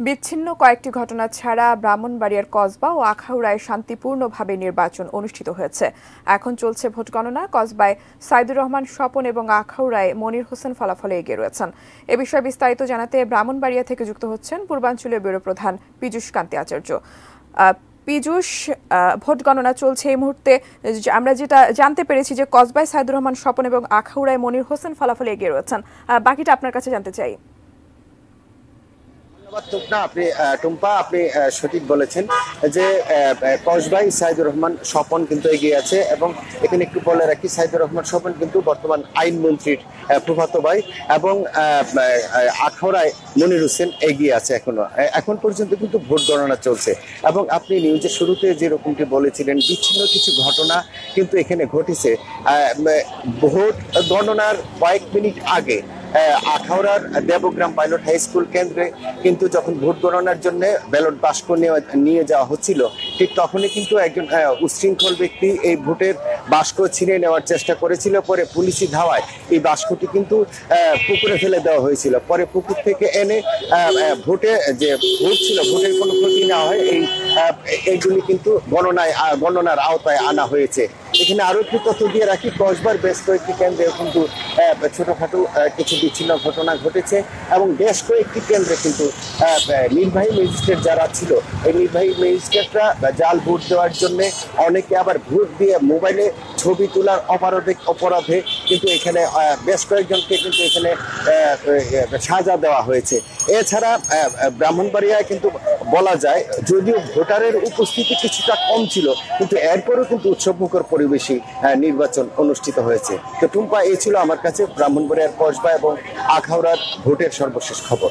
বিচ্ছিন্ন কয়েকটি ঘটনা ছাড়া ব্রাহ্মণবাড়িয়ার কসবা ও আখাউড়ায় শান্তিপূর্ণভাবে নির্বাচন অনুষ্ঠিত হয়েছে। এখন চলছে ভোট গণনা। কসবায় সাইদুর রহমান স্বপন এবং আখাউড়ায় মনির হোসেন ফলাফলে এগিয়ে রয়েছেন। এ বিষয়ে বিস্তারিত জানাতে ব্রাহ্মণবাড়িয়া থেকে যুক্ত হচ্ছেন পূর্বাঞ্চলীয় ব্যুরো প্রধান পীযূষ কান্তি আচার্য। পীযূষ, ভোট গণনা চলছে এই মুহূর্তে। আমরা যেটা জানতে পেরেছি যে কসবায় সাইদুর রহমান স্বপন এবং আখাউড়ায় মনির হোসেন ফলাফলে এগিয়ে রয়েছেন। বাকিটা আপনার কাছে জানতে চাই। টুম্পা, আপনি সঠিক বলেছেন যে কসবাই সাইদুর রহমান স্বপন কিন্তু এগিয়ে আছে, এবং এখানে একটু বলে রাখি, সাইদুর রহমান স্বপন কিন্তু বর্তমান আইনমন্ত্রীর ফুফাতো ভাই, এবং আখাউড়ায় মনির হোসেন এগিয়ে আছে। এখন পর্যন্ত কিন্তু ভোট গণনা চলছে, এবং আপনি নিউজের শুরুতে যেরকমটি বলেছিলেন, বিচ্ছিন্ন কিছু ঘটনা কিন্তু এখানে ঘটেছে। ভোট গণনার কয়েক মিনিট আগে আখাউড়ার দেবগ্রাম পাইলট হাই স্কুল কেন্দ্রে কিন্তু যখন ভোট গণনার জন্য ব্যালট বাক্স নিয়ে যাওয়া হচ্ছিল, ঠিক তখনই কিন্তু একজন উচ্ছৃঙ্খল ব্যক্তি এই ভোটের বাক্স ছিনিয়ে নেওয়ার চেষ্টা করেছিল। পরে পুলিশি ধাওয়ায় এই বাক্সটি কিন্তু পুকুরে ফেলে দেওয়া হয়েছিল। পরে পুকুর থেকে এনে ভোটে যে ভোট ছিল, ভোটের কোনো ক্ষতি না হয় এইগুলি কিন্তু গণনার আওতায় আনা হয়েছে। এখানে আরো একটি তথ্য দিয়ে রাখি, কসবার বেশ কয়েকটি কেন্দ্রে কিন্তু ছোটখাটো কিছু বিচ্ছিন্ন ঘটনা ঘটেছে, এবং বেশ কয়েকটি কেন্দ্রে কিন্তু নির্বাহী ম্যাজিস্ট্রেট যারা ছিল, এই নির্বাহী ম্যাজিস্ট্রেটরা জাল ভোট দেওয়ার জন্য অনেকে আবার ভোট দিয়ে মোবাইলে ছবি তোলার অপরাধে কিন্তু এখানে বেশ কয়েকজনকে কিন্তু এখানে সাজা দেওয়া হয়েছে। এছাড়া ব্রাহ্মণবাড়িয়ায় কিন্তু বলা যায়, যদিও ভোটারের উপস্থিতি কিছুটা কম ছিল, কিন্তু এরপরও কিন্তু উৎসবমুখর পরিবেশে নির্বাচন অনুষ্ঠিত হয়েছে। তো টুম্পা, এই ছিল আমার কাছে ব্রাহ্মণবাড়িয়ার কসবা এবং আখাউড়ার ভোটের সর্বশেষ খবর।